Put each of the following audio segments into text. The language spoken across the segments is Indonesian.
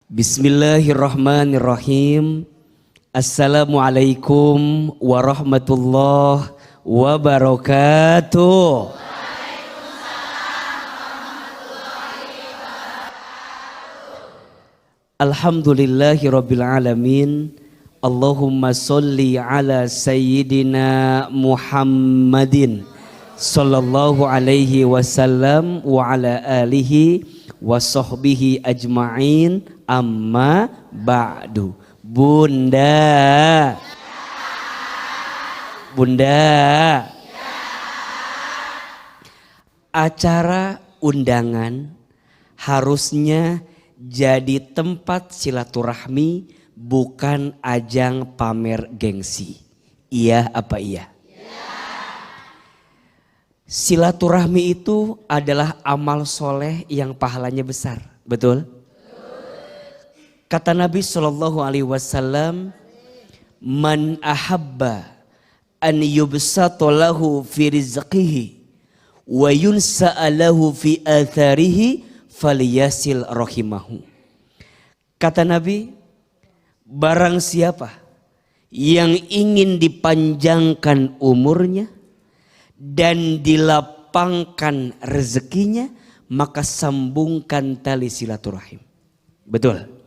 Bismillahirrahmanirrahim. Assalamualaikum warahmatullahi wabarakatuh. Alhamdulillahirabbil alamin. Allahumma sholli ala sayyidina Muhammadin sallallahu alaihi wasallam wa ala alihi wa sahbihi ajma'in, amma ba'du. Bunda, acara undangan harusnya jadi tempat silaturahmi, bukan ajang pamer gengsi. Iya apa iya? Silaturahmi itu adalah amal soleh yang pahalanya besar, betul? Kata Nabi SAW, man ahabba an yubsata lahu fi rizqihi wa yunsa'a lahu fi atharihi falyasil rahimahu. Kata Nabi, barang siapa yang ingin dipanjangkan umurnya dan dilapangkan rezekinya, maka sambungkan tali silaturahim. Betul?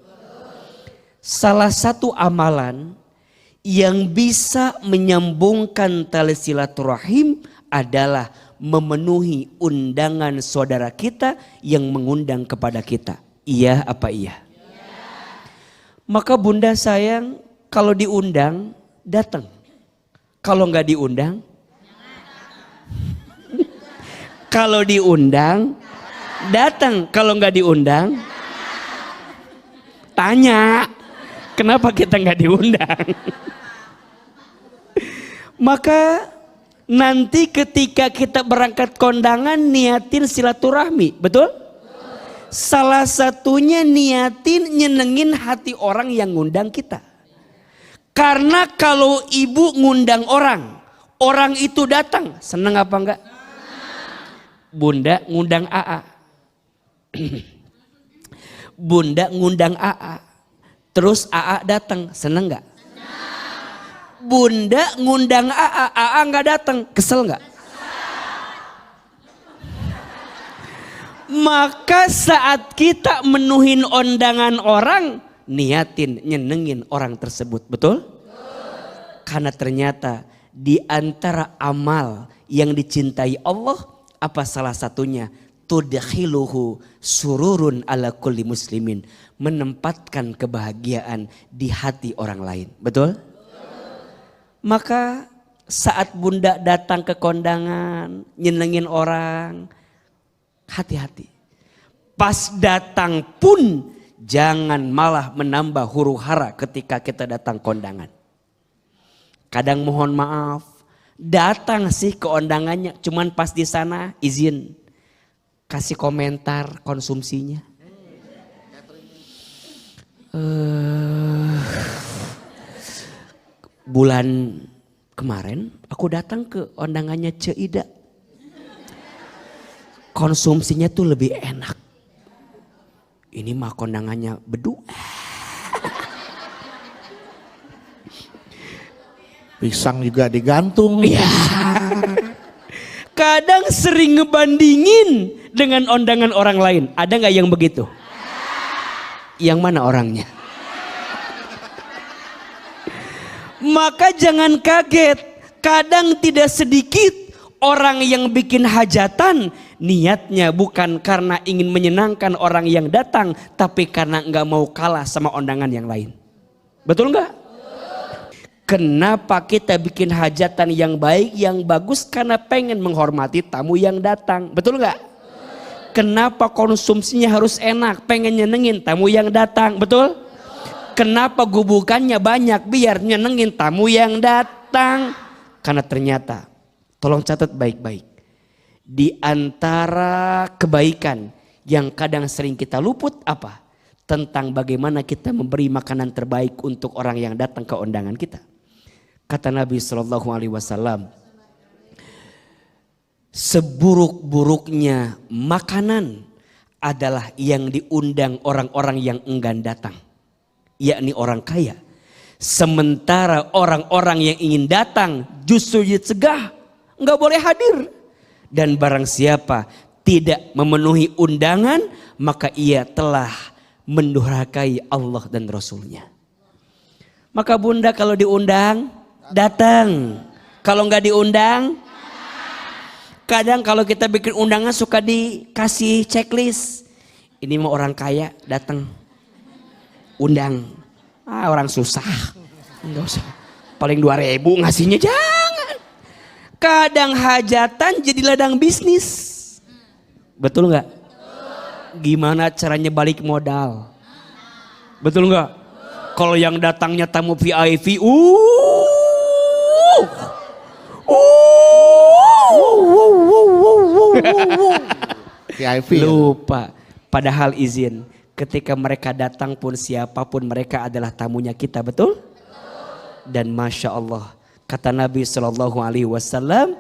Salah satu amalan yang bisa menyambungkan tali silaturahim adalah memenuhi undangan saudara kita yang mengundang kepada kita. Iya apa iya? Maka bunda sayang, kalau diundang datang. Kalau nggak diundang, kalau diundang datang, kalau nggak diundang tanya kenapa kita nggak diundang. Maka nanti ketika kita berangkat kondangan niatin silaturahmi, betul? Salah satunya niatin nyenengin hati orang yang ngundang kita. Karena kalau ibu ngundang orang, orang itu datang, seneng apa enggak? Bunda ngundang AA. Bunda ngundang AA. Terus AA datang, seneng gak? Bunda ngundang AA gak datang, kesel gak? Maka saat kita menuhin undangan orang, niatin nyenengin orang tersebut, betul? Karena ternyata di antara amal yang dicintai Allah, apa salah satunya? Tudkhiluhu sururun ala kulli muslimin, menempatkan kebahagiaan di hati orang lain, betul? Maka saat bunda datang ke kondangan nyenengin orang, hati-hati. Pas datang pun jangan malah menambah huru hara ketika kita datang kondangan. Kadang mohon maaf, datang sih ke undangannya, cuman pas di sana izin kasih komentar konsumsinya. Bulan kemarin aku datang ke undangannya Ce Ida. Konsumsinya tuh lebih enak. Ini mah kondangannya bedu. Pisang juga digantung. Ya. Kadang sering ngebandingin dengan undangan orang lain. Ada nggak yang begitu? Yang mana orangnya? Maka jangan kaget. Kadang tidak sedikit orang yang bikin hajatan, niatnya bukan karena ingin menyenangkan orang yang datang, tapi karena nggak mau kalah sama undangan yang lain. Betul nggak? Kenapa kita bikin hajatan yang baik, yang bagus? Karena pengen menghormati tamu yang datang. Betul nggak? Kenapa konsumsinya harus enak? Pengen nyenengin tamu yang datang. Betul? Kenapa gubukannya banyak? Biar nyenengin tamu yang datang. Karena ternyata, tolong catat baik-baik. Di antara kebaikan yang kadang sering kita luput apa? Tentang bagaimana kita memberi makanan terbaik untuk orang yang datang ke undangan kita. Kata Nabi SAW, seburuk-buruknya makanan adalah yang diundang orang-orang yang enggan datang, yakni orang kaya. Sementara orang-orang yang ingin datang justru dicegah, nggak boleh hadir. Dan barang siapa tidak memenuhi undangan, maka ia telah mendurhakai Allah dan Rasulnya. Maka bunda kalau diundang, datang. Kalau nggak diundang, kadang kalau kita bikin undangan suka dikasih checklist. Ini mau orang kaya datang, undang. Orang susah, nggak usah. Paling 2.000 ngasihnya jangan. Kadang hajatan jadi ladang bisnis, betul nggak? Gimana caranya balik modal? Betul nggak? Kalau yang datangnya tamu VIP, VIP. lupa. Padahal izin, ketika mereka datang pun siapapun mereka adalah tamunya kita, betul? Dan masya Allah, kata Nabi SAW,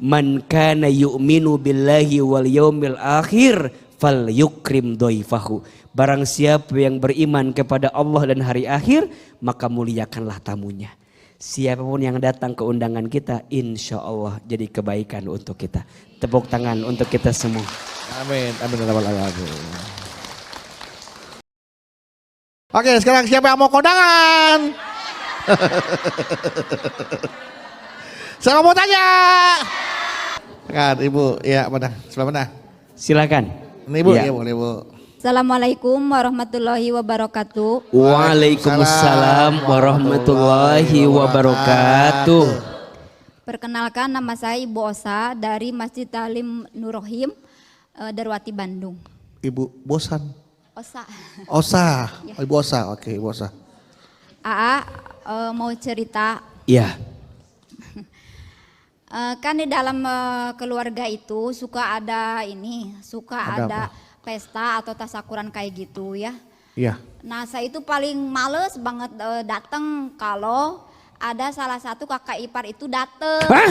man kana yu'minu billahi wal yaumil akhir fal yukrim doifahu. Barang siapa yang beriman kepada Allah dan hari akhir, maka muliakanlah tamunya. Siapapun yang datang ke undangan kita, insya Allah jadi kebaikan untuk kita. Tepuk tangan untuk kita semua. Amin. Amin. Amin. Oke, sekarang siapa yang mau kondangan? Saya mau tanya. Kan Ibu, ya mana? Sebelah mana? Silakan. Ini Ibu, Ya. ya boleh Ibu. Assalamualaikum warahmatullahi wabarakatuh. Waalaikumsalam warahmatullahi wabarakatuh. Perkenalkan, nama saya Ibu Osa dari Masjid Talim Nur Rohim, Darwati, Bandung. Ibu bosan. Osa. Osa. Ya. Ibu Osa. Oke, Ibu Osa. Aa, mau cerita. Ya. Kan di dalam keluarga itu suka ada Ada pesta atau tasakuran kayak gitu ya. Iya. Nah, saya itu paling males banget datang kalau ada salah satu kakak ipar itu datang. Hah?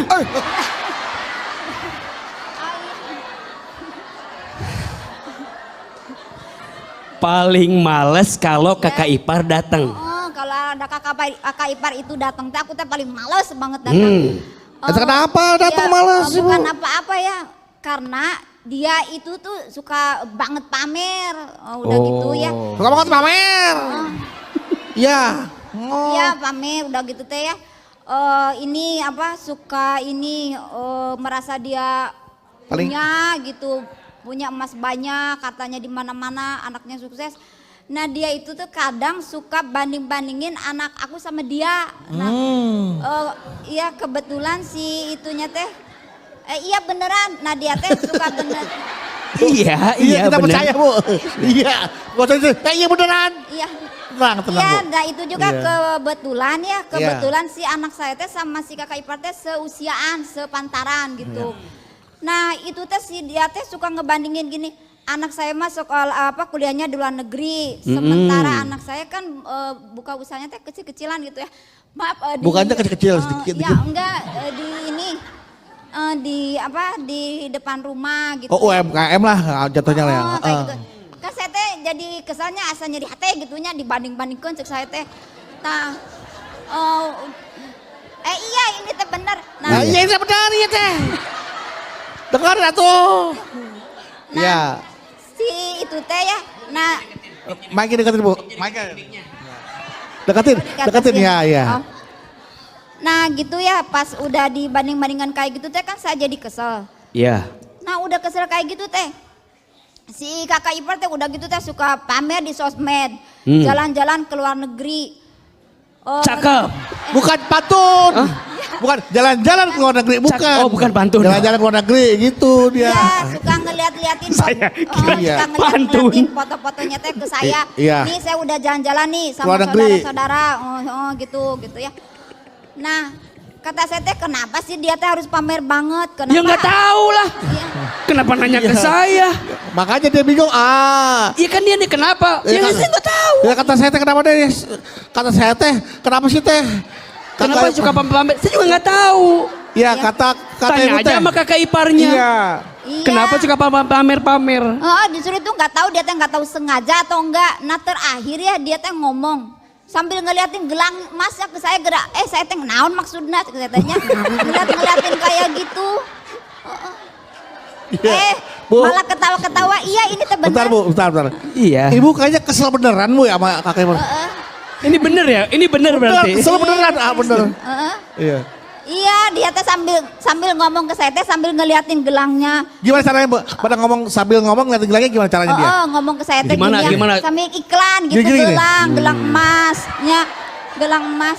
Paling males kalau kakak ipar datang. Kalau ada kakak ipar itu datang, aku teh paling males banget datang. Itu kenapa datang males, Ibu? Bukan apa-apa ya, karena dia itu tuh suka banget pamer, udah gitu ya. Suka banget pamer. Iya. Iya pamer, udah gitu teh ya. Ini apa suka ini merasa dia Paling- punya gitu, punya emas banyak, katanya di mana-mana anaknya sukses. Nah dia itu tuh kadang suka banding-bandingin anak aku sama dia. Nah, iya kebetulan si itunya teh, iya beneran. Nah dia teh suka bener. Iya, Iya, kita bener. percaya Bu. Iya. Gak usah itu. Iya beneran. Iya. Tenang, tenang Iya, Bu. nah itu juga Iya. kebetulan si anak saya teh sama si kakak ipar teh seusiaan, sepantaran gitu. Nah itu teh si dia teh suka ngebandingin gini. Anak saya mah sekolah kuliahnya di luar negeri, sementara anak saya kan buka usahanya teh kecil-kecilan gitu ya. Maaf Bukannya kecil-kecil, sedikit. Ya enggak di ini di depan rumah gitu. Oh UMKM lah jatuhnya lah ya. Kayak gitu. Kan saya teh jadi kesalnya asa nyeri hati gitunya dibanding-bandingkan cek saya teh. Nah iya ini teh bener. Nah, iya itu benar iya teh. Dengar atuh. Nah, Iya. si itu teh ya. Nah, Mike deketin Bu. Mike. Deketin ya, ya. Oh. Nah, gitu ya pas udah dibanding-bandingkan kayak gitu teh kan saya jadi kesel. Iya. Nah, udah kesel kayak gitu teh. Si kakak ipar teh udah gitu teh suka pamer di sosmed, jalan-jalan ke luar negeri. Cakep. Bukan pantun. Bukan jalan-jalan ke luar negeri, bukan. Oh, bukan pantun. Jalan-jalan ke luar negeri gitu dia. Iya, suka ngeliat-liatin Saya kira suka pantun. ngeliat-ngeliatin foto-fotonya teh ke saya. Iya. Nih saya udah jalan-jalan nih sama Luar negeri. saudara-saudara. Gitu ya. Nah, kata saya teh kenapa sih dia teh harus pamer banget? Kenapa? Ya nggak tahu lah. Iya. Kenapa nanya ke Iya. saya? Makanya dia bingung. Iya kan dia nih kenapa? Iya, Ya kan. saya nggak tahu. Ya kata saya teh kenapa deh? Kata saya teh kenapa sih teh? Kenapa suka pamer? Saya juga nggak tahu. Iya, Iya. kata Tanya ibu aja teh. sama kakak iparnya. Iya. Iya. Kenapa suka pamer-pamer? Oh, disuruh itu nggak tahu dia teh nggak tahu sengaja atau enggak. Nah terakhir ya dia teh ngomong sambil ngeliatin gelang emasnya ke saya gerak. Saya teh naon maksudnya katanya. Ngeliatin kayak gitu. Iya. Bu. Malah ketawa-ketawa. Iya ini teh Bentar benar. Bu, bentar. Iya. Ibu kayaknya kesel beneran Bu ya sama kakak ipar. Ini bener ya? Ini bener berarti. Kesel beneran, bener. Iya. Iya dia teh sambil ngomong ke saya teh sambil ngeliatin gelangnya. Gimana caranya Bu? Pada ngomong sambil ngomong ngeliatin gelangnya gimana caranya dia? Ngomong ke saya teh Gimana, gini ya, gimana? sambil iklan gitu Gini. gelang emasnya, gelang emas.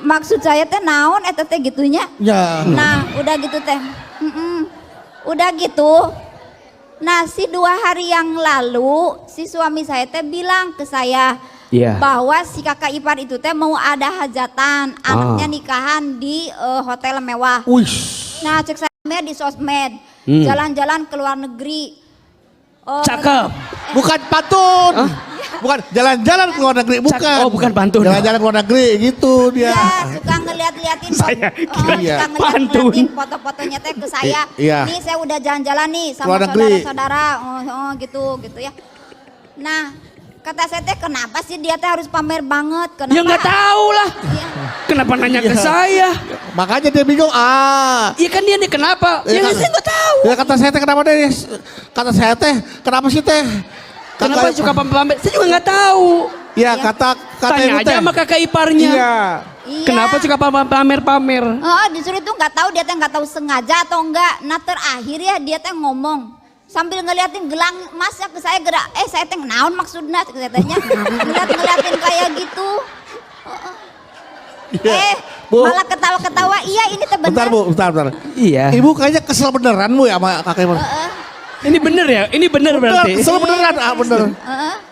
Maksud saya teh naon eta teh gitunya. Ya. Nah, udah gitu teh. Udah gitu. Nah, si 2 hari yang lalu si suami saya teh bilang ke saya Iya. bahwa si kakak ipar itu teh mau ada hajatan, anaknya nikahan di hotel mewah. Wih. Nah, cek saya di sosmed, jalan-jalan ke luar negeri. Cakep. Bukan pantun. Bukan jalan-jalan ke luar negeri, bukan. Oh, bukan pantun. Jalan-jalan ke luar negeri gitu dia. Iya, suka ngeliat-liatin Saya kira Iya. suka pantun. ngeliat-ngeliatin foto-fotonya teh ke saya. Iya. Nih saya udah jalan-jalan nih sama Luar negeri. saudara-saudara. Gitu ya. Nah, kata saya teh kenapa sih dia teh harus pamer banget? Kenapa? Ya nggak tahu lah. Iya. Kenapa nanya ke saya? Makanya dia bingung. Iya kan dia nih kenapa? Iya Ya kan? saya nggak tahu. Ya kata saya teh kenapa deh? Kata saya teh kenapa sih teh? Kenapa suka pamer? Saya juga nggak tahu. Ya Iya. kata Tanya ibu aja teh. sama kakak iparnya. Iya. Iya. Kenapa suka pamer-pamer? Disuruh itu nggak tahu dia teh nggak tahu sengaja atau enggak. Nah terakhir ya dia teh ngomong sambil ngeliatin gelang emasnya ke saya gerak. Saya teh naon maksudnya katanya. Ngeliatin kayak gitu. Iya. Bu. Malah ketawa-ketawa. Iya ini teh Bentar benar. Bu, bentar. Iya. Ibu kayaknya kesel beneran Bu ya sama kakak ipar. Ini bener ya? Ini bener berarti. Kesel beneran, bener.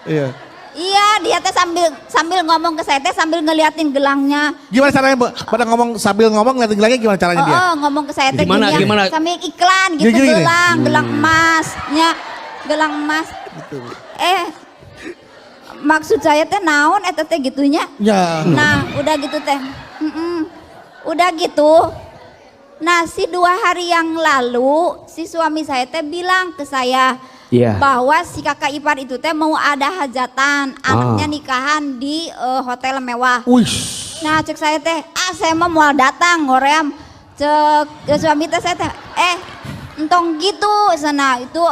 Iya. Iya dia teh sambil ngomong ke saya teh sambil ngeliatin gelangnya. Gimana caranya Bu? Pada ngomong sambil ngomong ngeliatin gelangnya gimana caranya dia? Ngomong ke saya teh Gimana, gini ya, gimana? sambil iklan gitu Gini. gelang emasnya, gelang emas. Maksud saya teh naon eta teh gitunya. Ya. Nah, udah gitu teh. Udah gitu. Nah, si 2 hari yang lalu si suami saya teh bilang ke saya Iya. bahwa si kakak ipar itu teh mau ada hajatan, anaknya nikahan di hotel mewah. Wih. Nah, cek saya teh, saya mah mau datang, ngoream. Cek suami teh saya teh, entong gitu sana itu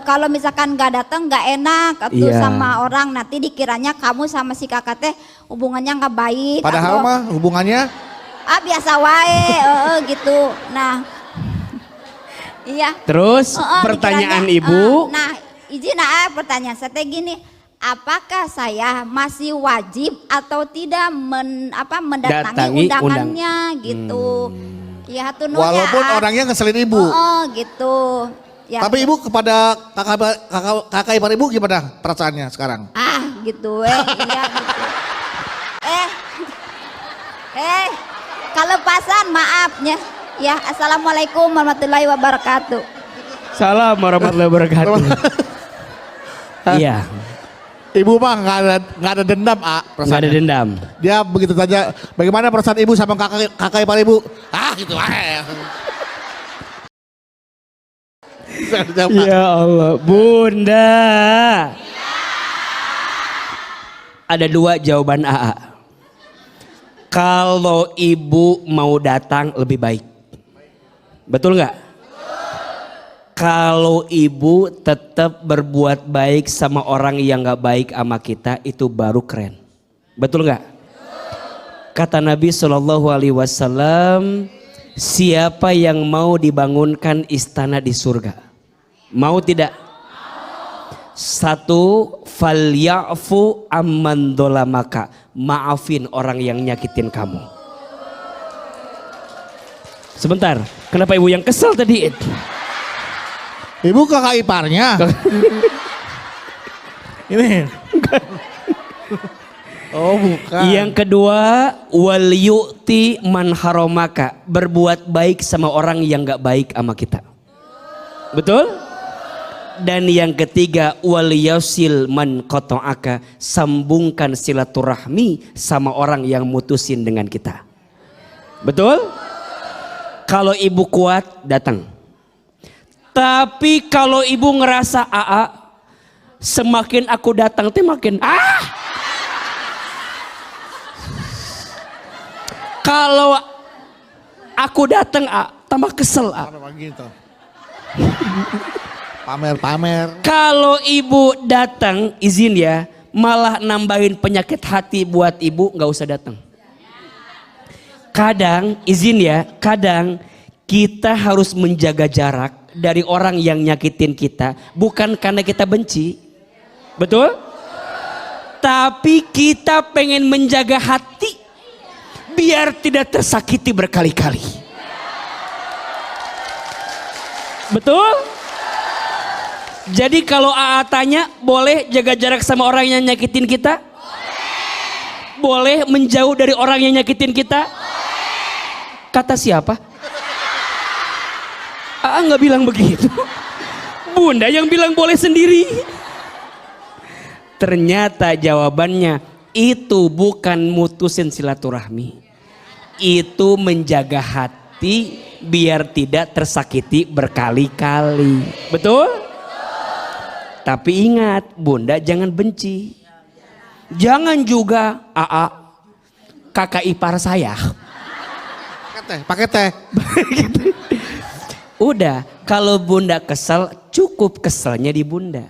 kalau misalkan nggak datang nggak enak atuh Iya. sama orang nanti dikiranya kamu sama si kakak teh hubungannya nggak baik. Padahal atau, mah hubungannya biasa wae, gitu. Nah, iya. Terus pertanyaan ibu. Nah, izin pertanyaan saya teh gini. Apakah saya masih wajib atau tidak mendatangi Datangi undangannya gitu? Ya hatur nuhun walaupun ya. orangnya ngeselin ibu. Gitu. Ya. Tapi ibu kepada kakak ipar ibu gimana perasaannya sekarang? Gitu iya gitu. Kelepasan maafnya. Ya, assalamualaikum warahmatullahi wabarakatuh. Salam warahmatullahi wabarakatuh. Iya. Ibu mah nggak ada dendam, Nggak ada dendam. Dia begitu saja. Bagaimana perasaan ibu sama kakak ipar ibu? Gitu aja. Ya Allah, Bunda. Ada 2 jawaban AA. Kalau ibu mau datang lebih baik. Betul nggak? Kalau ibu tetap berbuat baik sama orang yang nggak baik sama kita, itu baru keren. Betul nggak? Kata Nabi SAW, siapa yang mau dibangunkan istana di surga? Mau tidak? 1, falyafu amman dolamaka, maafin orang yang nyakitin kamu. Sebentar, kenapa ibu yang kesel tadi? Ibu kakak iparnya. Ini. Oh bukan. Yang kedua, wal yu'ti man haramaka, berbuat baik sama orang yang gak baik sama kita. Betul? Dan yang ketiga, wal yasil man qata'aka, sambungkan silaturahmi sama orang yang mutusin dengan kita. Betul? Kalau ibu kuat datang. Tapi kalau ibu ngerasa semakin aku datang teh makin Kalau aku datang tambah kesel Gitu. Pamer-pamer. Kalau ibu datang izin ya, malah nambahin penyakit hati buat ibu, nggak usah datang. Kadang izin ya, kadang kita harus menjaga jarak dari orang yang nyakitin kita, bukan karena kita benci, betul? Tapi kita pengen menjaga hati biar tidak tersakiti berkali-kali. Betul? Jadi kalau AA tanya, boleh jaga jarak sama orang yang nyakitin kita? Boleh menjauh dari orang yang nyakitin kita? Kata siapa? AA nggak bilang begitu. Bunda yang bilang boleh sendiri. Ternyata jawabannya itu bukan mutusin silaturahmi. Itu menjaga hati biar tidak tersakiti berkali-kali. Betul? Tapi ingat, Bunda jangan benci. Jangan juga kakak ipar saya. Pakai teh. Udah, kalau Bunda kesel, cukup keselnya di Bunda.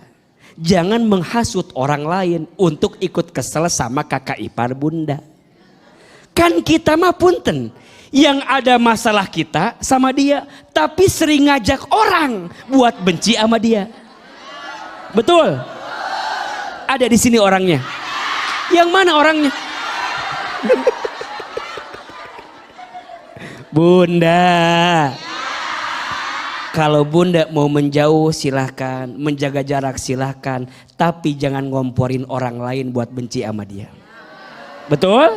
Jangan menghasut orang lain untuk ikut kesel sama kakak ipar Bunda. Kan kita mah punten, yang ada masalah kita sama dia, tapi sering ngajak orang buat benci sama dia. Betul? Ada di sini orangnya. Yang mana orangnya? Bunda, kalau Bunda mau menjauh silahkan, menjaga jarak silahkan, tapi jangan ngomporin orang lain buat benci sama dia. Betul?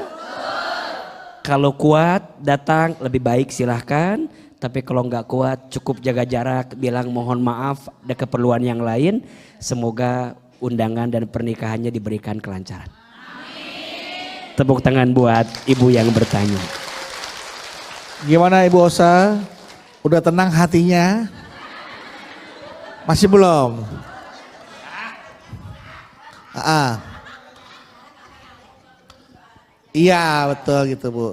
Kalau kuat datang lebih baik silahkan, tapi kalau nggak kuat cukup jaga jarak, bilang mohon maaf, ada keperluan yang lain. Semoga undangan dan pernikahannya diberikan kelancaran. Tepuk tangan buat ibu yang bertanya. Gimana Ibu Osa? Udah tenang hatinya? Masih belum? Iya betul gitu Bu.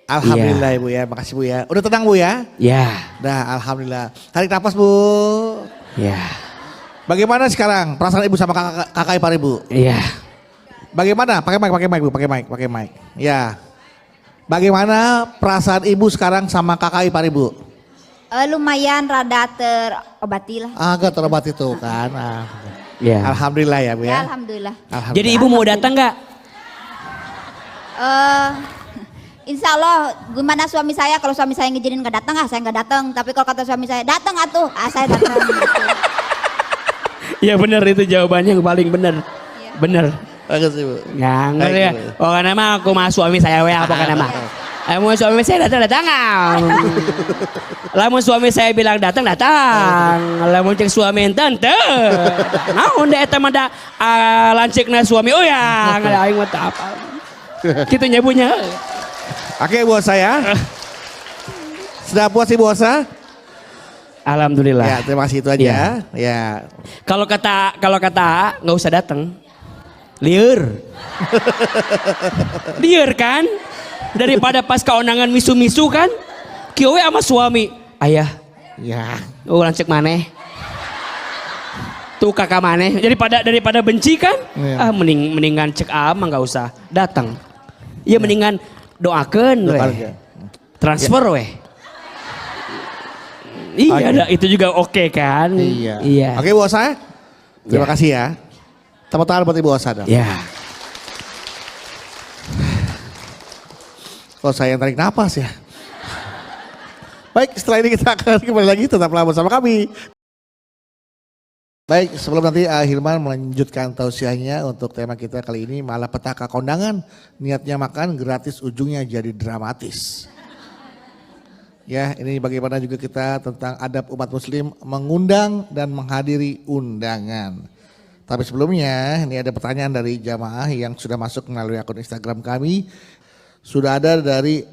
Alhamdulillah Ibu ya, makasih Bu ya. Udah tenang Bu ya? Ya. Dah alhamdulillah. Tarik nafas Bu. Ya. Bagaimana sekarang perasaan Ibu sama kakak ipar Ibu? Iya. Bagaimana? Pakai mic Bu, pakai mic. Ya. Bagaimana perasaan Ibu sekarang sama kakak ipar Ibu? Lumayan rada terobati lah. Agak terobati tuh kan. Ya. Alhamdulillah ya Bu Ya ya. alhamdulillah. Jadi ibu mau datang nggak? Insya Allah gimana suami saya, kalau suami saya ngizinin nggak datang saya nggak datang, tapi kalau kata suami saya datang atuh saya datang. Ya benar, itu jawabannya yang paling benar. Iya. Benar. Bagus Ibu. Nganggur ya. Pokoknya mah aku mah suami saya pokoknya mah. Lamun suami saya datang. Lamun suami saya bilang datang. Lamun cek suami enten teu. Naon da eta mah da lancikna suami oyang aing mah teu apa. Kitu nya punya. Oke Bu Osa ya. Sudah puas Ibu Osa? Alhamdulillah. Ya terima kasih itu aja. Ya. Kalau kata nggak usah datang. Liur. Liur kan? Daripada pas keonangan misu-misu kan? Kieu we sama suami. Ayah. Ya. Lancek maneh. Tuh kakak maneh. Daripada benci kan? Ya. Mendingan cek mah nggak usah datang. Ya mendingan doakeun we. Transfer we. Iya, itu juga oke kan? Iya. Oke Bu Osa. Terima kasih ya. Tepuk tangan buat Ibu Osa dong. Ya. Kalau saya yang tarik napas ya. Baik, setelah ini kita akan kembali lagi, tetaplah bersama kami. Baik, sebelum nanti Hilman melanjutkan tausiahnya untuk tema kita kali ini, malapetaka kondangan, niatnya makan gratis, ujungnya jadi dramatis. Ya, ini bagaimana juga kita tentang adab umat muslim mengundang dan menghadiri undangan. Tapi sebelumnya, ini ada pertanyaan dari jamaah yang sudah masuk melalui akun Instagram kami. Sudah ada dari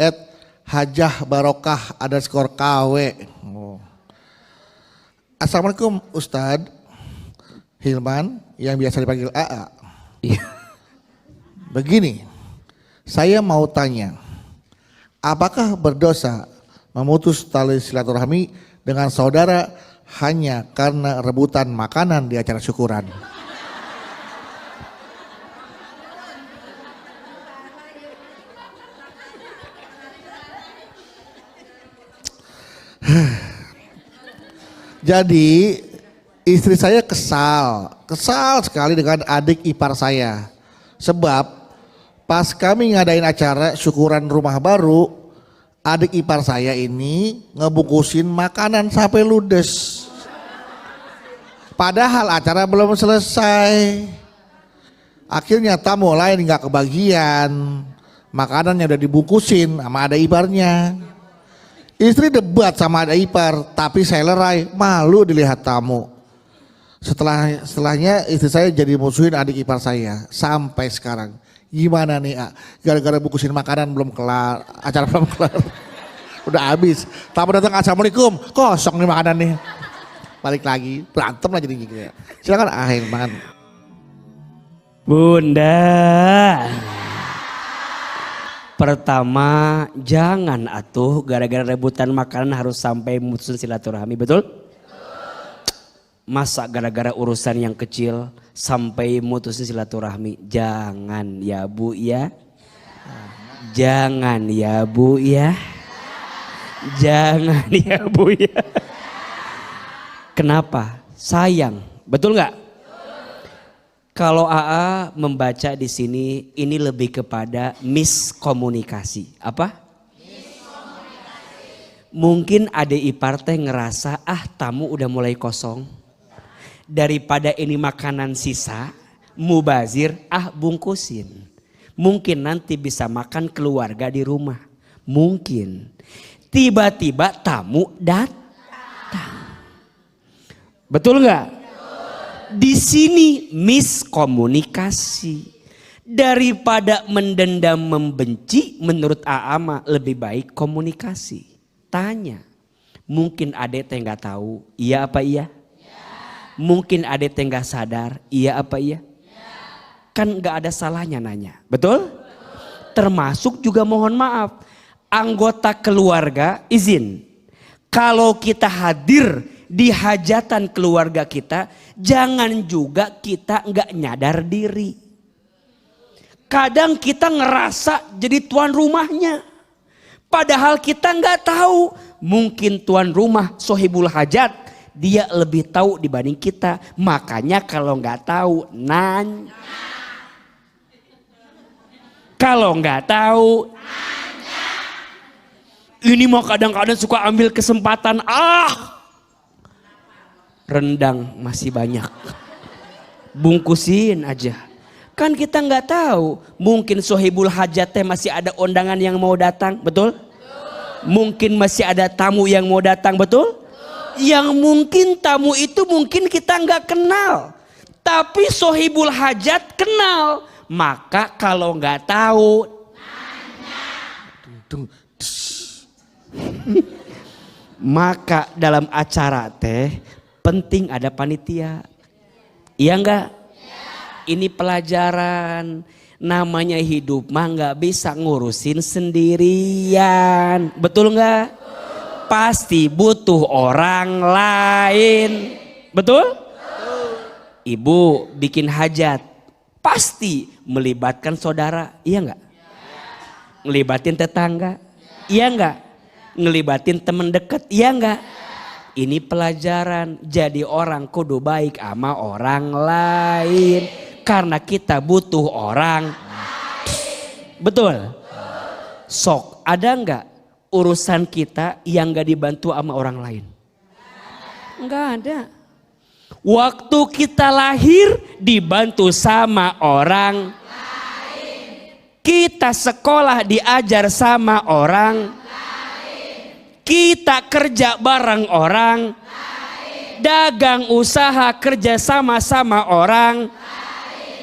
Hajah Barokah _KW. Oh. Assalamualaikum Ustadz Hilman yang biasa dipanggil AA. Iya. Begini, saya mau tanya, apakah berdosa memutus tali silaturahmi dengan saudara hanya karena rebutan makanan di acara syukuran? Jadi istri saya kesal sekali dengan adik ipar saya. Sebab pas kami ngadain acara syukuran rumah baru, adik ipar saya ini ngebungkusin makanan sampai ludes. Padahal acara belum selesai. Akhirnya tamu lain nggak kebagian, makanannya udah dibungkusin sama adik iparnya. Istri debat sama adik ipar, tapi saya lerai, malu dilihat tamu. Setelahnya istri saya jadi musuhin adik ipar saya sampai sekarang. Gimana nih, A? Gara-gara bungkusin makanan belum kelar, acara belum kelar. Udah habis. Tamu datang, assalamualaikum, kosong nih makanan nih. Balik lagi, berantem lah jadi gitu ya. Silakan akhir makan. Bunda. Pertama, jangan atuh gara-gara rebutan makanan harus sampai mutusin silaturahmi, betul? Masa gara-gara urusan yang kecil sampai mutusin silaturahmi? Jangan ya Bu ya. Jangan ya Bu ya. Jangan ya Bu ya. Kenapa? Sayang, betul nggak? Kalau AA membaca di sini ini lebih kepada miskomunikasi. Apa? Miskomunikasi. Mungkin adik ipar teh ngerasa tamu udah mulai kosong. Daripada ini makanan sisa, mubazir, bungkusin. Mungkin nanti bisa makan keluarga di rumah. Mungkin. Tiba-tiba tamu datang. Betul nggak? Di sini miskomunikasi. Daripada mendendam membenci, menurut Aama lebih baik komunikasi. Tanya, mungkin adek teh nggak tahu, iya apa iya? Mungkin adek teh nggak sadar, iya apa iya? Kan nggak ada salahnya nanya, betul? Termasuk juga mohon maaf, anggota keluarga izin. Kalau kita hadir di hajatan keluarga kita, jangan juga kita nggak nyadar diri. Kadang kita ngerasa jadi tuan rumahnya, padahal kita nggak tahu. Mungkin tuan rumah sohibul hajat, dia lebih tahu dibanding kita. Makanya kalau nggak tahu nanya. Kalau nggak tahu nanya. Ini mau kadang-kadang suka ambil kesempatan. Rendang masih banyak, bungkusin aja. Kan kita nggak tahu, mungkin sohibul hajat teh masih ada undangan yang mau datang, betul? Mungkin masih ada tamu yang mau datang, betul? Yang mungkin tamu itu mungkin kita nggak kenal, tapi sohibul hajat kenal. Maka kalau nggak tahu, maka dalam acara teh penting ada panitia. Iya enggak? Ini pelajaran. Namanya hidup mah enggak bisa ngurusin sendirian. Betul enggak? Pasti butuh orang lain. Betul? Ibu bikin hajat. Pasti melibatkan saudara. Iya enggak? Ngelibatin tetangga. Iya enggak? Ngelibatin teman dekat. Iya enggak? Ini pelajaran, jadi orang kudu baik sama orang lain. Karena kita butuh orang. Betul? Sok, ada nggak urusan kita yang nggak dibantu sama orang lain? Nggak ada. Waktu kita lahir dibantu sama orang lain. Kita sekolah diajar sama orang. Kita kerja bareng orang, dagang usaha kerja sama-sama orang,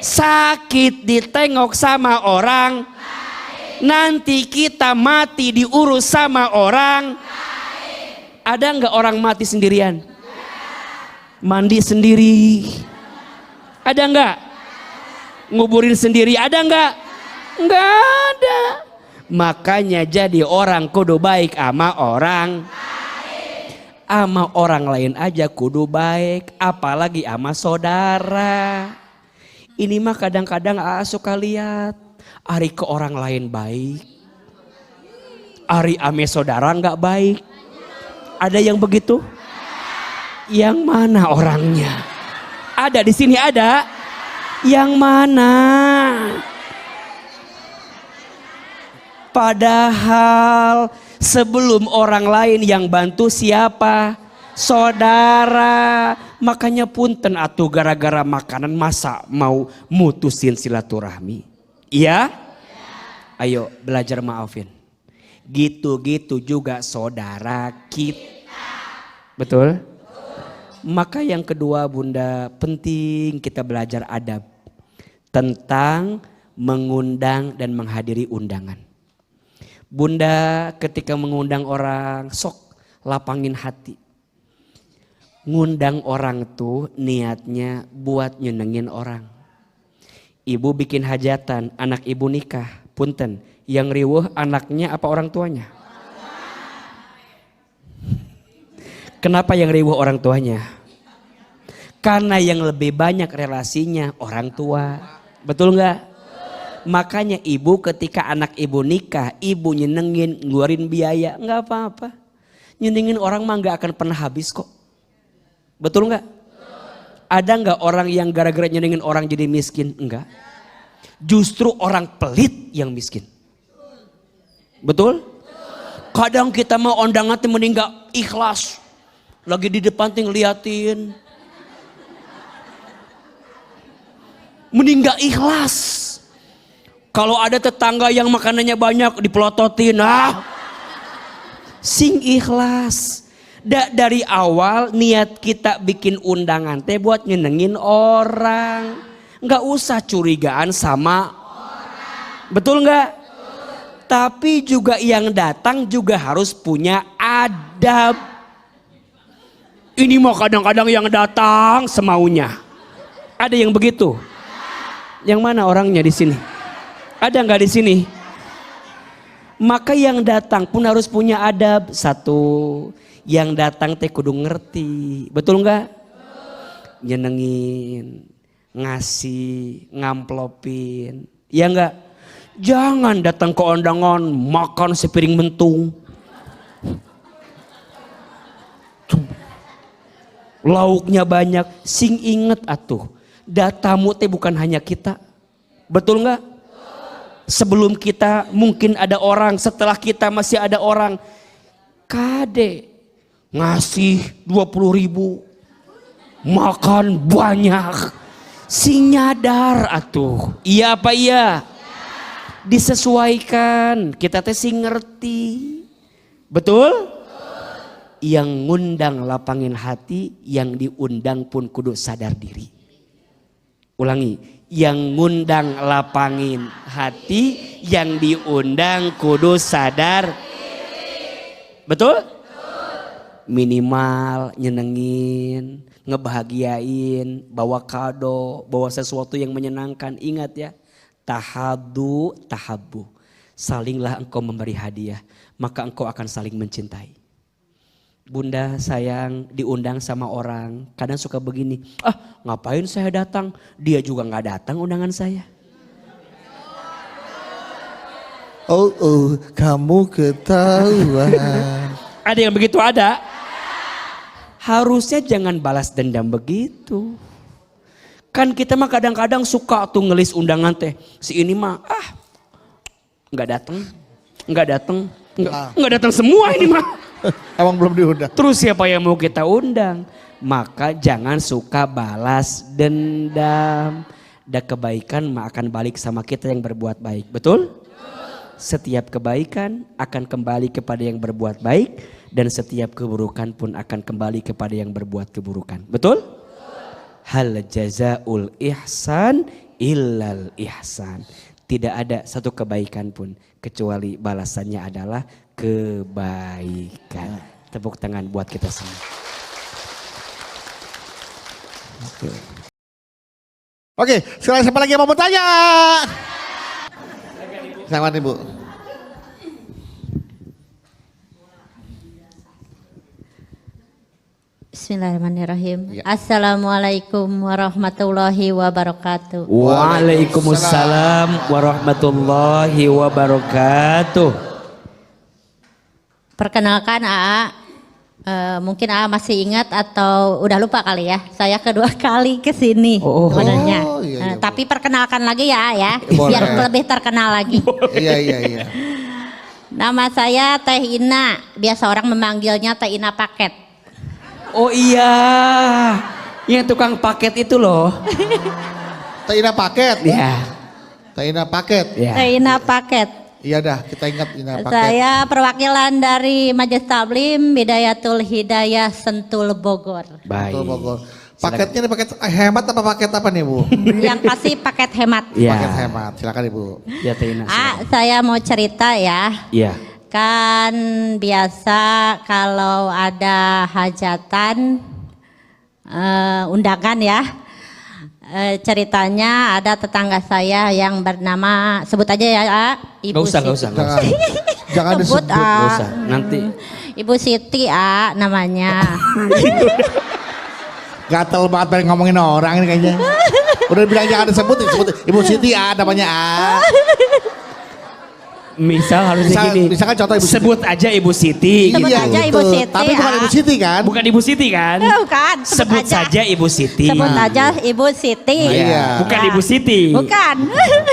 sakit ditengok sama orang, Nanti kita mati diurus sama orang. Ada nggak orang mati sendirian? Mandi sendiri. Ada nggak? Nguburin sendiri. Ada nggak? Nggak ada. Makanya jadi orang kudu baik ama orang. Ama orang lain aja kudu baik. Apalagi ama saudara. Ini mah kadang-kadang suka lihat. Ari ke orang lain baik. Ari ame saudara nggak baik. Ada yang begitu? Yang mana orangnya? Ada di sini ada? Yang mana? Padahal sebelum orang lain yang bantu siapa? Saudara. Makanya punten atuh gara-gara makanan masa mau mutusin silaturahmi. Iya? Ayo belajar maafin. Gitu-gitu juga saudara kita. Betul? Maka yang kedua Bunda, penting kita belajar adab. Tentang mengundang dan menghadiri undangan. Bunda ketika mengundang orang sok lapangin hati. Ngundang orang tuh niatnya buat nyenengin orang. Ibu bikin hajatan, anak ibu nikah, punten. Yang riweuh anaknya apa orang tuanya? Kenapa yang riweuh orang tuanya? Karena yang lebih banyak relasinya orang tua. Betul nggak? Makanya ibu ketika anak ibu nikah, ibu nyenengin, ngeluarin biaya, nggak apa-apa. Nyenengin orang mah nggak akan pernah habis kok. Betul nggak? Ada nggak orang yang gara-gara nyenengin orang jadi miskin? Enggak. Justru orang pelit yang miskin. Betul? Kadang kita mau undangan mending nggak ikhlas. Lagi di depan ting liatin. Mending nggak ikhlas. Kalau ada tetangga yang makanannya banyak dipelototin, sing ikhlas. Dari awal niat kita bikin undangan teh buat nyenengin orang. Nggak usah curigaan sama orang. Betul nggak? Tapi juga yang datang juga harus punya adab. Ini mau kadang-kadang yang datang semaunya. Ada yang begitu? Yang mana orangnya di sini? Ada nggak di sini? Maka yang datang pun harus punya adab. Satu, yang datang teh kudu ngerti. Betul nggak? Nyenengin, ngasih, ngamplopin. Ya nggak? Jangan datang ke undangan makan sepiring mentung. Lauknya banyak. Sing inget atuh. Datamu teh bukan hanya kita. Betul nggak? Sebelum kita mungkin ada orang, setelah kita masih ada orang. Kade ngasih 20.000, makan banyak. Sing nyadar atuh. Iya apa iya? Disesuaikan. Kita teh sing ngerti. Betul? Yang ngundang lapangin hati, yang diundang pun kudu sadar diri. Ulangi. Yang ngundang lapangin hati, yang diundang kudu sadar. Betul? Minimal nyenengin, ngebahagiain, bawa kado, bawa sesuatu yang menyenangkan. Ingat ya, tahadu tahabu. Salinglah engkau memberi hadiah, maka engkau akan saling mencintai. Bunda sayang diundang sama orang, kadang suka begini, ngapain saya datang, dia juga gak datang undangan saya. Oh, kamu ketahuan. Ada yang begitu ada? Harusnya jangan balas dendam begitu. Kan kita mah kadang-kadang suka tuh ngelis undangan teh. Si ini mah nggak datang semua ini mah. Emang belum diundang. Terus siapa yang mau kita undang? Maka jangan suka balas dendam. Dan kebaikan mah akan balik sama kita yang berbuat baik. Betul? Setiap kebaikan akan kembali kepada yang berbuat baik. Dan setiap keburukan pun akan kembali kepada yang berbuat keburukan. Betul? Hal jazaul ihsan illal ihsan. tidak ada satu kebaikan pun kecuali balasannya adalah kebaikan. Tepuk tangan buat kita semua. Oke, sekarang siapa lagi yang mau bertanya? Silakan Ibu. Bismillahirrahmanirrahim. Ya. Assalamualaikum warahmatullahi wabarakatuh. Waalaikumsalam warahmatullahi wabarakatuh. Perkenalkan AA, mungkin AA masih ingat atau udah lupa kali ya. Saya kedua kali ke sini sebenarnya. Oh, iya, Tapi perkenalkan lagi ya AA ya, Boleh. biar lebih terkenal lagi. Iya. Nama saya Teh Ina, biasa orang memanggilnya Teh Ina Paket. Oh iya, yang tukang paket itu loh. Taina paket. Ya, Taina paket. ya. Teh Ina Paket. Iya dah, kita ingat Ina paket. Saya perwakilan dari Majelis Tablim Bidayatul Hidayah Sentul Bogor. Baik. Betul, Bogor. Paketnya nih paket hemat apa paket apa nih Bu? Yang pasti paket hemat. Ya. Paket hemat, silakan Ibu. Ya Tina. Saya mau cerita ya. Iya. Kan biasa kalau ada hajatan undangan ya. Ceritanya ada tetangga saya yang bernama, sebut aja ya Ibu Gak usah. Siti. Jangan Sebut, disebut. Gak usah. Nanti. Ibu Siti namanya. Gatel banget pengen ngomongin orang ini kayaknya. Udah bilang jangan disebut Ibu Siti namanya Misal harusnya gini. Misalkan contoh Ibu Siti. Sebut aja Ibu Siti. Sebut aja Ibu betul. Siti, Tapi bukan Ibu Siti kan? Bukan Ibu Siti kan? Bukan, Sebut saja Ibu Siti. Sebut aja Ibu Siti. Iya. Bukan Ibu Siti. Bukan.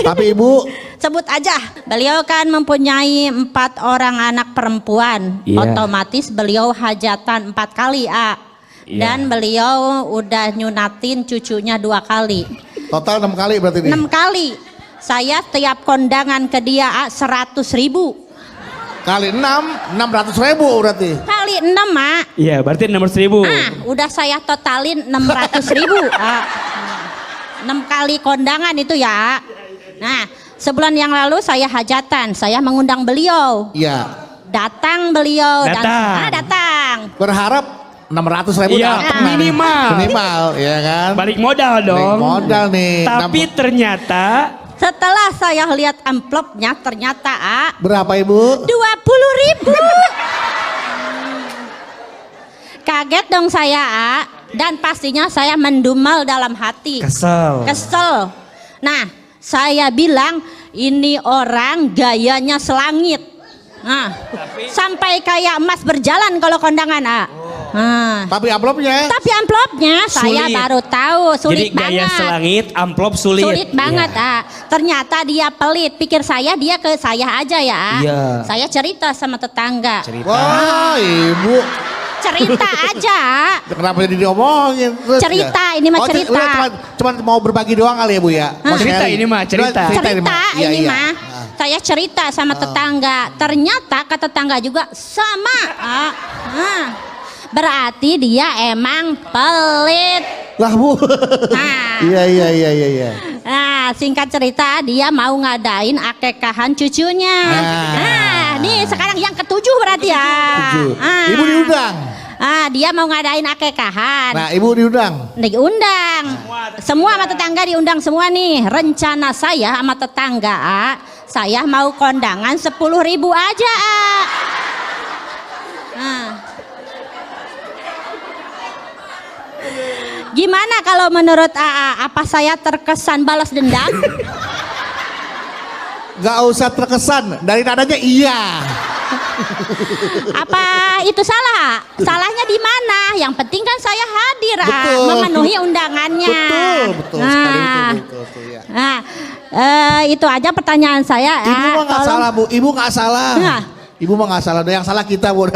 Tapi Ibu Sebut aja. Beliau kan mempunyai 4 orang anak perempuan. Iya. Otomatis beliau hajatan 4 kali, Iya. Dan beliau udah nyunatin cucunya 2 kali. total 6 kali berarti nih. 6 kali. Saya tiap kondangan ke dia 100.000. Kali 6, 600.000 berarti. Kali 6, Mak. Iya, berarti nomor 1000. Udah saya totalin 600.000. 6 kali kondangan itu ya. Nah, sebulan yang lalu saya hajatan, saya mengundang beliau. Iya. Datang beliau. Datang. Datang. Berharap 600.000 Iya, datang. minimal. Minimal, ya kan? Balik modal dong. Balik modal nih. Tapi ternyata Setelah saya lihat amplopnya, ternyata Berapa Ibu? 20.000. Kaget dong saya, dan pastinya saya mendumel dalam hati. Kesel. Nah, saya bilang ini orang gayanya selangit. Nah, sampai kayak emas berjalan kalau kondangan, Nah, Tapi amplopnya? tapi amplopnya saya Sulit. baru tahu sulit jadi gaya banget. selangit, amplop sulit. Sulit banget, Iya. Ternyata dia pelit. Pikir saya dia ke saya aja ya. Iya. Saya cerita sama tetangga. Cerita. Wah Ibu. Cerita aja. Kenapa jadi diomongin? Terus Cerita, ya? ini mah Oh, cerita. udah cuman mau berbagi doang kali ya Bu ya? Mau Cerita sharing. ini mah, cerita. Udah, Cerita Iya, ini iya. mah. Saya cerita sama tetangga. Ternyata ke tetangga juga sama. Berarti dia emang pelit. Lah Bu. Nah. Iya. Nah, singkat cerita dia mau ngadain akekahan cucunya. Nah, nih sekarang yang ketujuh berarti ya. Tujuh. Ibu diundang. Dia mau ngadain akekahan. Nah Ibu diundang. Diundang. Semua sama tetangga diundang semua nih. Rencana saya sama tetangga, saya mau kondangan 10.000 aja, Nah. Gimana kalau menurut AA? Apa saya terkesan balas dendam? Gak usah terkesan, dari nadanya iya. Apa itu salah? Salahnya di mana? Yang penting kan saya hadir, Betul. memenuhi undangannya. Betul sekali betul, ya. Nah, itu aja pertanyaan saya. Ibu mah nggak tolong. salah Bu, Ibu nggak salah. Nah. Ibu mah nggak salah, yang salah kita Bu.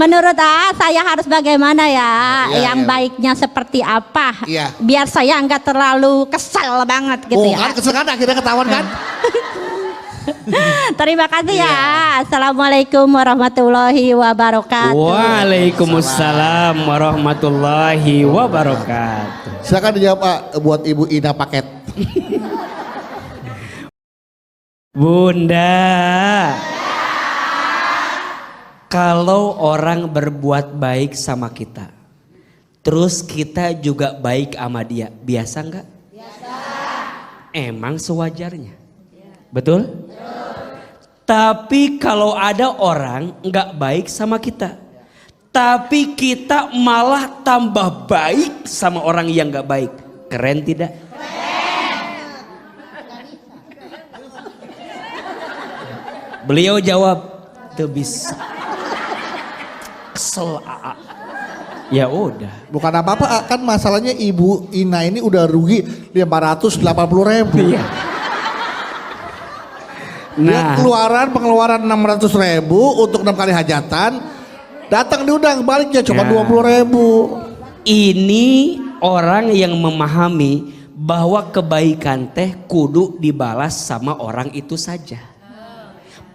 Menurut saya harus bagaimana ya? Iya, Yang iya. baiknya seperti apa? Iya. Biar saya nggak terlalu kesal banget gitu Oh ya. kan kesel kan akhirnya ketahuan kan? Terima kasih Iya. ya. Assalamualaikum warahmatullahi wabarakatuh. Waalaikumsalam warahmatullahi wabarakatuh. Silakan dijawab Pak buat Ibu Ina Paket. Bunda, kalau orang berbuat baik sama kita, terus kita juga baik sama dia, biasa nggak? Biasa. Emang sewajarnya, betul? Tapi kalau ada orang nggak baik sama kita, tapi kita malah tambah baik sama orang yang nggak baik, keren tidak? Beliau jawab, "Tuh bisa." Kesel Aa. Ya udah. Bukan apa-apa, kan masalahnya Ibu Ina ini udah rugi 580.000. Iya. Nah, pengeluaran 600.000 untuk 6 kali hajatan, datang diundang baliknya cuma 20.000. Ini orang yang memahami bahwa kebaikan teh kudu dibalas sama orang itu saja.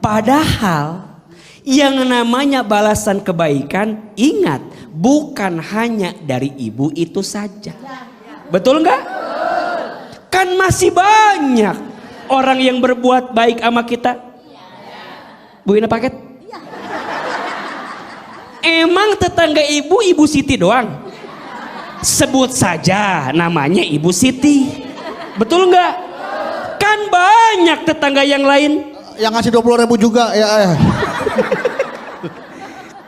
Padahal yang namanya balasan kebaikan, ingat, bukan hanya dari ibu itu saja. Betul nggak? Kan masih banyak orang yang berbuat baik sama kita. Bu Ina paket? Emang tetangga ibu Siti doang? Sebut saja namanya Ibu Siti. Betul nggak? Kan banyak tetangga yang lain. Yang ngasih 20.000 juga ya.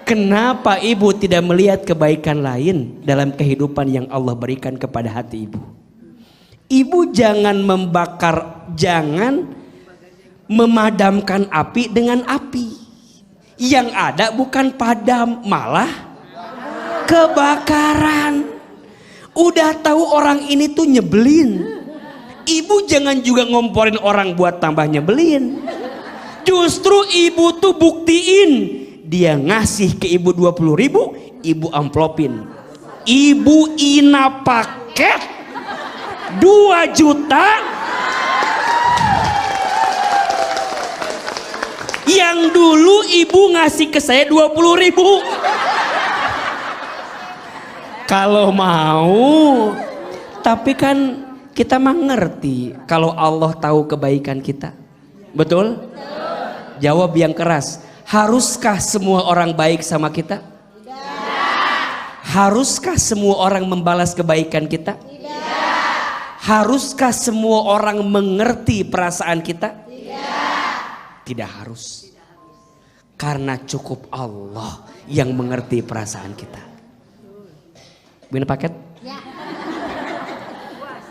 Kenapa ibu tidak melihat kebaikan lain dalam kehidupan yang Allah berikan kepada hati ibu? Ibu jangan jangan memadamkan api dengan api. Yang ada bukan padam, malah kebakaran. Udah tahu orang ini tuh nyebelin. Ibu jangan juga ngomporin orang buat tambah nyebelin. Justru ibu tuh buktiin. Dia ngasih ke ibu 20.000, ibu amplopin. Ibu Ina paket 2 juta. Yang dulu ibu ngasih ke saya 20.000. Kalau mau. Tapi kan kita mah ngerti kalau Allah tahu kebaikan kita. Betul? Jawab yang keras. Haruskah semua orang baik sama kita? Tidak. Haruskah semua orang membalas kebaikan kita? Tidak. Haruskah semua orang mengerti perasaan kita? Tidak. Tidak harus. Karena cukup Allah yang mengerti perasaan kita. Bina paket? Ya.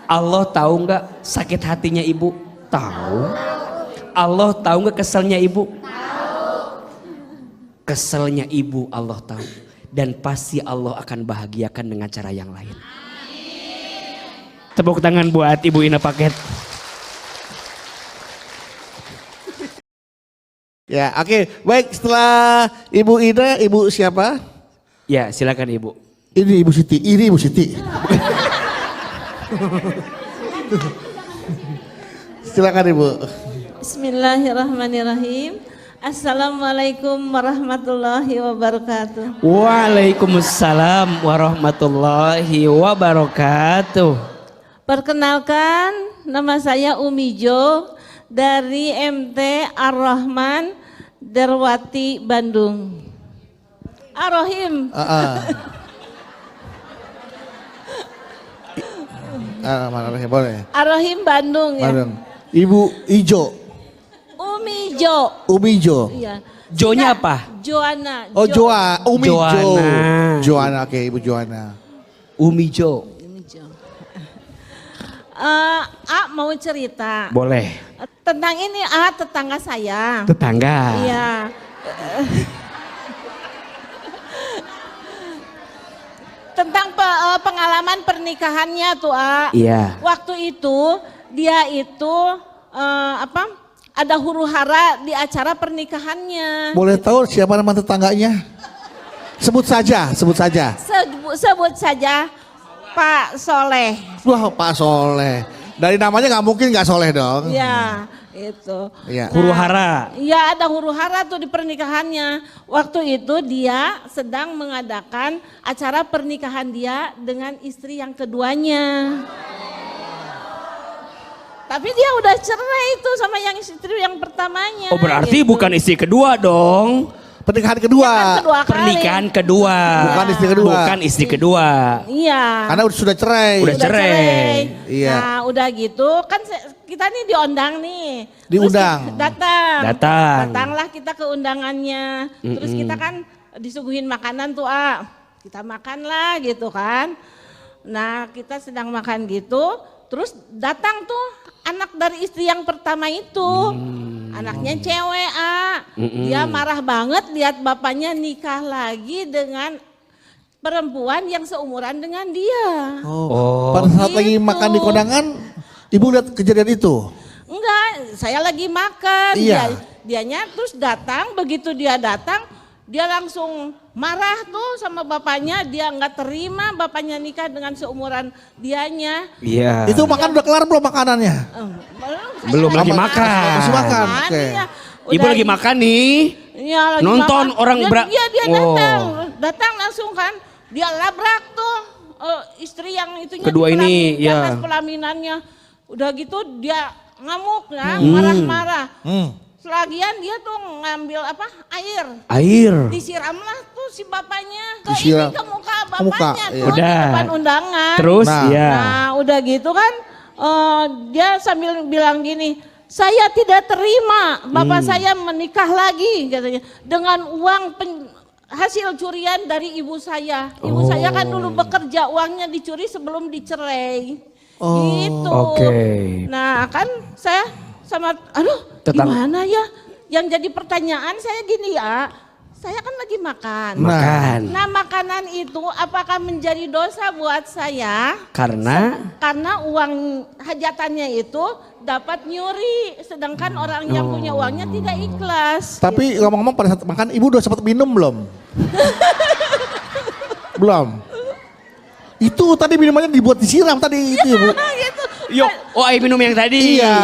Allah tahu nggak sakit hatinya ibu? Tahu. Allah tahu nggak keselnya ibu? Keselnya ibu Allah tahu, dan pasti Allah akan bahagiakan dengan cara yang lain. Tepuk tangan buat Ibu Ina paket. Ya, oke. Baik, setelah Ibu Ina, Ibu siapa? Ya, silakan Ibu. Ini Ibu Siti, ini Ibu Siti. Silakan Ibu. Bismillahirrahmanirrahim. Assalamualaikum warahmatullahi wabarakatuh. Waalaikumsalam warahmatullahi wabarakatuh. Perkenalkan, nama saya Umi Jo dari MT Ar-Rahman Darwati Bandung. Ar-Rahim. Boleh. Ar-Rahim Bandung ya. Bandung. Ibu Ijo. Umi Jo. Umi Jo. Iya. Jo-nya apa? Joana. Oh Joa, Umi Jo. Joana. Joana, oke Ibu Joana. Umi Jo. Umi Jo. Mau cerita. Boleh. Tentang ini tetangga saya. Tetangga. Iya. Tentang pengalaman pernikahannya tuh Iya. Waktu itu dia itu ada huru hara di acara pernikahannya. Boleh tahu siapa nama tetangganya? Sebut saja, sebut saja. Sebut saja Pak Soleh. Wah Pak Soleh. Dari namanya nggak mungkin nggak Soleh dong. Ya itu. Iya. Huru hara. Iya ada huru hara tuh di pernikahannya. Waktu itu dia sedang mengadakan acara pernikahan dia dengan istri yang keduanya. Tapi dia udah cerai itu sama yang istri yang pertamanya. Oh berarti gitu. bukan istri kedua dong. Pernikahan kedua. Kan kedua kali. Pernikahan kedua. Bukan istri kedua. Bukan istri kedua. Iya. Karena sudah cerai. Udah cerai. Iya. Nah udah gitu kan kita nih diundang nih. Diundang. Terus datang. Datanglah kita ke undangannya. Terus kita kan disuguhin makanan tuh kita makan lah gitu kan. Nah kita sedang makan gitu. Terus datang tuh anak dari istri yang pertama itu. Anaknya cewek Dia marah banget lihat bapaknya nikah lagi dengan perempuan yang seumuran dengan dia. Pada saat lagi Gitu. makan di kondangan, ibu lihat kejadian itu. Enggak, saya lagi makan. Iya. Dianya terus datang, begitu dia datang, dia langsung marah tuh sama bapaknya, dia nggak terima bapaknya nikah dengan seumuran dianya. Iya. Itu makan udah kelar belum makanannya? Belum lagi makan. Masih makan. Makan, Oke. iya. Ibu Udah lagi makan nih. Iya, lagi Nonton makan. orang dia Wow. datang langsung kan, dia labrak tuh istri yang itunya Kedua ini, di atas ya. pelaminannya. Udah gitu dia ngamuk ya, marah-marah. Selagian dia tuh ngambil air. Air. Disiramlah tuh si bapaknya Disiram. ke muka Ke muka, bapaknya iya. tuh di Udah. depan undangan. Terus Nah. ya. Nah udah gitu kan dia sambil bilang gini, saya tidak terima bapak saya menikah lagi katanya dengan uang hasil curian dari ibu saya. Ibu saya kan dulu bekerja, uangnya dicuri sebelum dicerai. Gitu. Oke. Nah kan saya sama, gimana ya? Yang jadi pertanyaan saya gini ya, saya kan lagi makan. Makan. Nah makanan itu apakah menjadi dosa buat saya? Karena Karena uang hajatannya itu dapat nyuri, sedangkan orang yang punya uangnya tidak ikhlas. Tapi ngomong-ngomong pada saat makan, ibu udah sempat minum belum? Belum. Itu tadi minumannya dibuat disiram tadi itu ibu. Gitu. yuk, air minum yang tadi. Iya.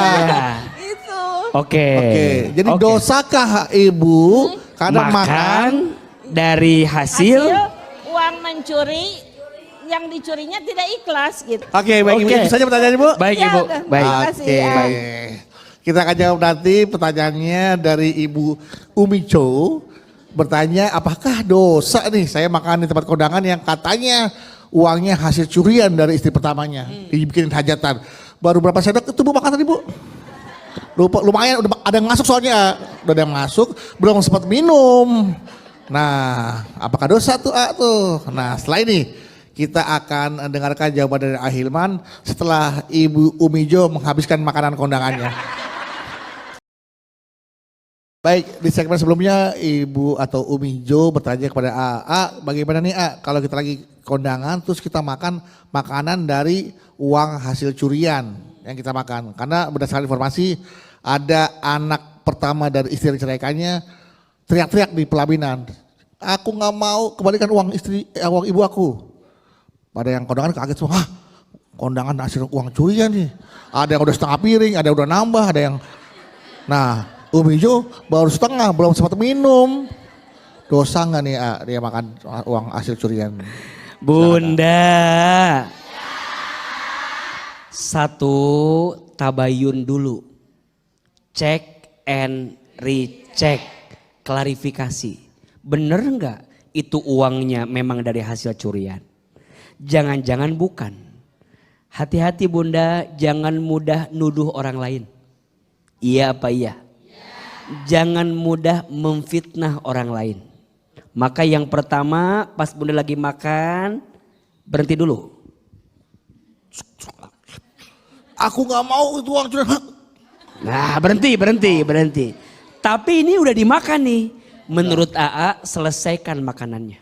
Itu. Oke. Oke, jadi Oke. dosakah ibu karena makan dari hasil. Uang mencuri, yang dicurinya tidak ikhlas gitu. Oke, baik Oke. itu saja pertanyaan ibu. Baik Ya, Ibu. udah. Baik. Terima kasih, Oke. ya. Kita akan jawab nanti pertanyaannya dari Ibu Umi Cho. Bertanya apakah dosa nih saya makan di tempat kondangan yang katanya uangnya hasil curian dari istri pertamanya. Dibikinin hajatan. Baru berapa sendok itu bu makan tadi bu? Lumayan udah ada yang masuk soalnya. Udah ada yang masuk, belum sempat minum. Nah apakah dosa tuh tuh? Nah setelah ini kita akan dengarkan jawaban dari Ahilman setelah Ibu Umi Jo menghabiskan makanan kondangannya. Baik, di segmen sebelumnya Ibu atau Umi Jo bertanya kepada bagaimana nih kalau kita lagi kondangan terus kita makan makanan dari uang hasil curian yang kita makan. Karena berdasarkan informasi ada anak pertama dari istri yang diceraikannya teriak-teriak di pelaminan. Aku nggak mau kembalikan uang uang ibu aku. Pada yang kondangan kaget semua, kondangan hasil uang curian nih. Ada yang udah setengah piring, ada yang udah nambah, ada yang... Nah, Umi Jo baru setengah, belum sempat minum. Dosa nggak nih dia makan uang hasil curian? Bunda. Satu, tabayun dulu. Cek and recheck. Klarifikasi. Bener nggak itu uangnya memang dari hasil curian? Jangan-jangan bukan. Hati-hati Bunda, jangan mudah nuduh orang lain. Iya apa iya? Jangan mudah memfitnah orang lain. Maka yang pertama pas Bunda lagi makan, berhenti dulu. Aku nggak mau itu uang curian. Nah berhenti. Tapi ini udah dimakan nih. Menurut AA selesaikan makanannya.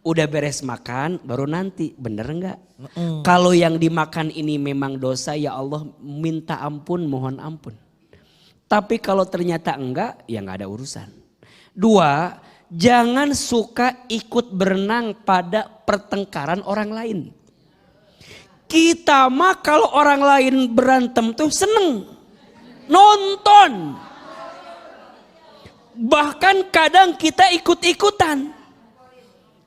Udah beres makan baru nanti, bener nggak? Kalau yang dimakan ini memang dosa ya Allah minta ampun, mohon ampun. Tapi kalau ternyata enggak, ya nggak ada urusan. Dua, jangan suka ikut berenang pada pertengkaran orang lain. Kita mah kalau orang lain berantem tuh seneng. Nonton. Bahkan kadang kita ikut-ikutan.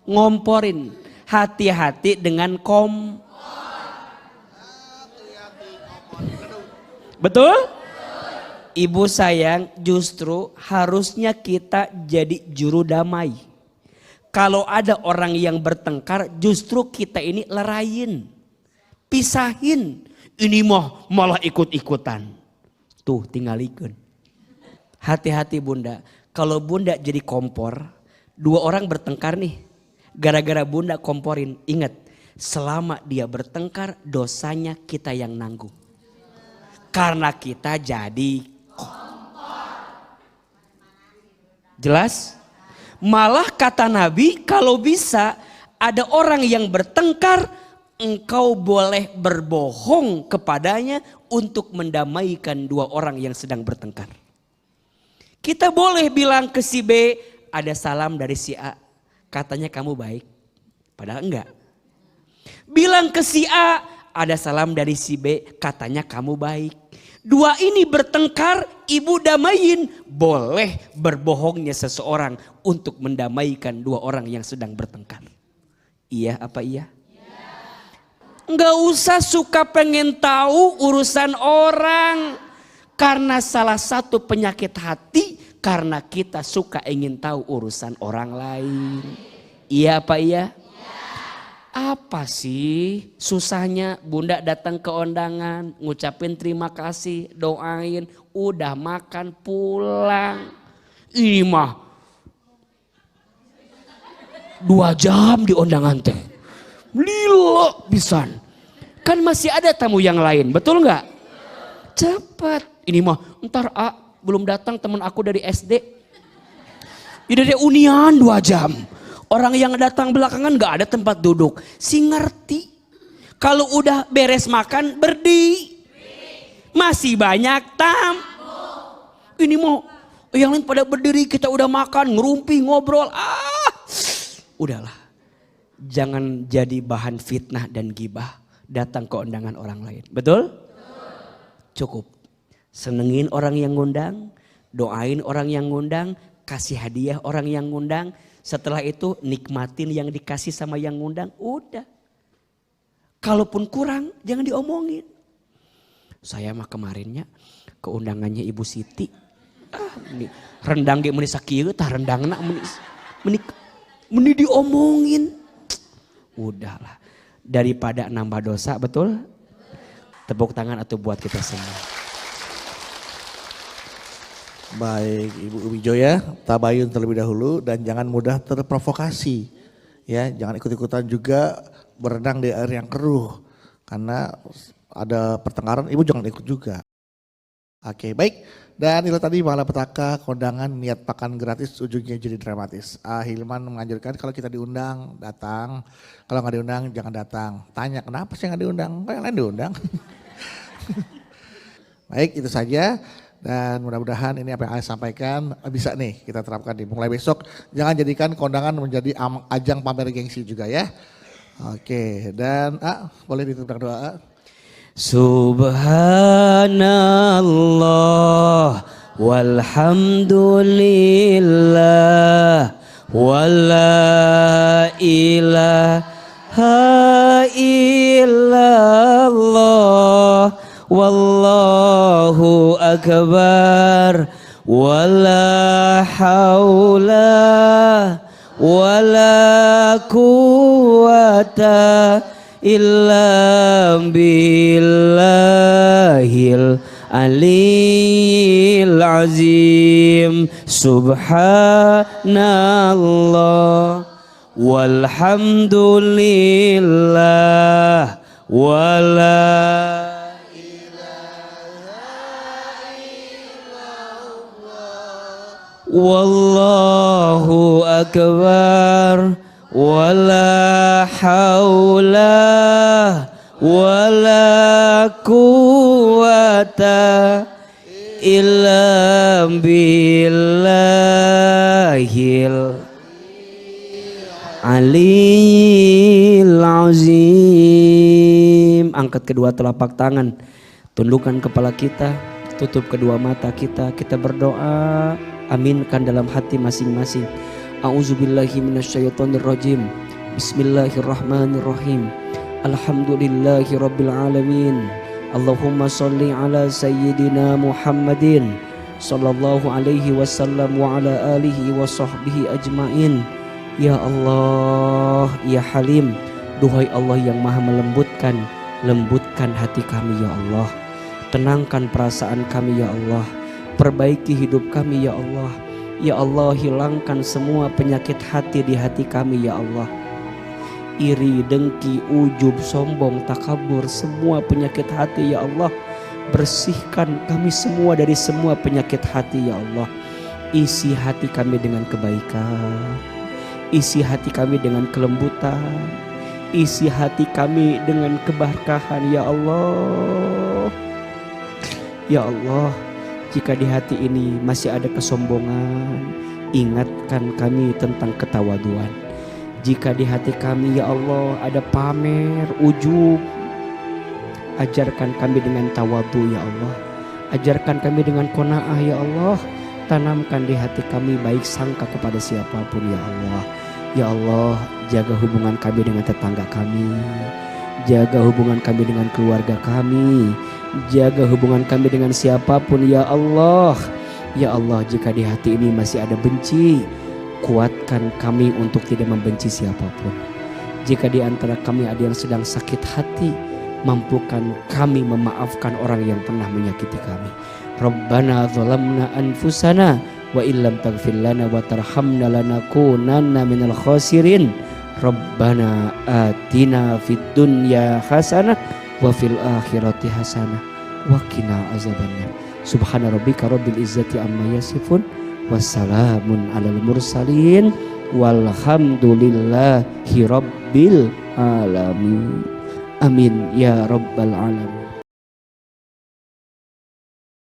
Ngomporin. Hati-hati dengan Betul? Ibu sayang, justru harusnya kita jadi juru damai. Kalau ada orang yang bertengkar, justru kita ini lerayin, pisahin. Ini mah malah ikut-ikutan. Tuh tinggalikeun. Hati-hati bunda, kalau bunda jadi kompor, dua orang bertengkar nih. Gara-gara bunda komporin, ingat selama dia bertengkar dosanya kita yang nanggung. Karena kita jadi jelas? Malah kata Nabi kalau bisa ada orang yang bertengkar engkau boleh berbohong kepadanya untuk mendamaikan dua orang yang sedang bertengkar. Kita boleh bilang ke si B ada salam dari si A katanya kamu baik padahal enggak. Bilang ke si A ada salam dari si B katanya kamu baik. Dua ini bertengkar, ibu damaiin. Boleh berbohongnya seseorang untuk mendamaikan dua orang yang sedang bertengkar. Iya apa iya? Enggak usah suka pengen tahu urusan orang. Karena salah satu penyakit hati, karena kita suka ingin tahu urusan orang lain. Iya apa iya? Apa sih susahnya bunda datang ke undangan, ngucapin terima kasih, doain, udah makan pulang. Ini mah 2 jam di undangan teh. Lilo pisan. Kan masih ada tamu yang lain, betul nggak? Cepat. Ini mah ntar belum datang teman aku dari SD. Ini dari Unian 2 jam. Orang yang datang belakangan gak ada tempat duduk. Si ngerti. Kalau udah beres makan berdiri. Masih banyak tamu. Ini mau yang lain pada berdiri kita udah makan ngerumpi ngobrol. Udahlah. Jangan jadi bahan fitnah dan gibah. Datang ke undangan orang lain. Betul? Cukup. Senengin orang yang ngundang. Doain orang yang ngundang. Kasih hadiah orang yang ngundang. Setelah itu nikmatin yang dikasih sama yang ngundang, udah. Kalaupun kurang jangan diomongin. Saya mah kemarinnya ke undangannya Ibu Siti. Rendang ge meuni sakieu tah rendangna meuni diomongin. Udahlah. Daripada nambah dosa, betul? Tepuk tangan atau buat kita semua. Baik Ibu Wijoya, tabayun terlebih dahulu dan jangan mudah terprovokasi. Ya, jangan ikut-ikutan juga berenang di air yang keruh. Karena ada pertengkaran, Ibu jangan ikut juga. Oke, baik. Dan itu tadi malapetaka kondangan niat makan gratis ujungnya jadi dramatis. Hilman menganjurkan kalau kita diundang datang, kalau nggak diundang jangan datang. Tanya kenapa sih nggak diundang? Kok yang lain diundang? Baik, itu saja. Dan mudah-mudahan ini apa yang saya sampaikan bisa nih kita terapkan di mulai besok. Jangan jadikan kondangan menjadi ajang pamer gengsi juga ya. Oke, dan boleh ditutup doa. Subhanallah walhamdulillah wala ilaha illallah wallahu akbar wala haula wala quwata illa billahil aliyil azim. Subhanallah walhamdulillah wala wallahu akbar wala haula wala quwata illa billahil aliyil azim. Angkat kedua telapak tangan, tundukkan kepala kita, tutup kedua mata kita, kita berdoa. Aminkan dalam hati masing-masing. A'udzubillahi minasyaitonirrajim. Bismillahirrahmanirrahim. Alhamdulillahi rabbil alamin. Allahumma sholli ala sayyidina Muhammadin sallallahu alaihi wasallam wa ala alihi wa sahbihi ajmain. Ya Allah, ya Halim, duhai Allah yang maha melembutkan, lembutkan hati kami ya Allah. Tenangkan perasaan kami ya Allah. Perbaiki hidup kami ya Allah. Ya Allah, hilangkan semua penyakit hati di hati kami ya Allah. Iri, dengki, ujub, sombong, takabur, semua penyakit hati ya Allah. Bersihkan kami semua dari semua penyakit hati ya Allah. Isi hati kami dengan kebaikan. Isi hati kami dengan kelembutan. Isi hati kami dengan keberkahan ya Allah. Ya Allah, jika di hati ini masih ada kesombongan, ingatkan kami tentang ketawaduan. Jika di hati kami ya Allah ada pamer, ujub, ajarkan kami dengan tawadu ya Allah. Ajarkan kami dengan qanaah ya Allah. Tanamkan di hati kami baik sangka kepada siapapun ya Allah. Ya Allah, jaga hubungan kami dengan tetangga kami. Jaga hubungan kami dengan keluarga kami. Jaga hubungan kami dengan siapapun ya Allah. Ya Allah, jika di hati ini masih ada benci, kuatkan kami untuk tidak membenci siapapun. Jika di antara kami ada yang sedang sakit hati, mampukan kami memaafkan orang yang pernah menyakiti kami. Rabbana zalamna anfusana wa illam taghfir lana wa tarhamna lanakunanna minal khasirin. Rabbana atina fid dunya hasanah wa fil akhirati hasanah wa qina azabannar. Subhana rabbika rabbil izzati amma yasifun wassalamun alal mursalin walhamdulillahi rabbil alamin. Amin ya rabbal alamin.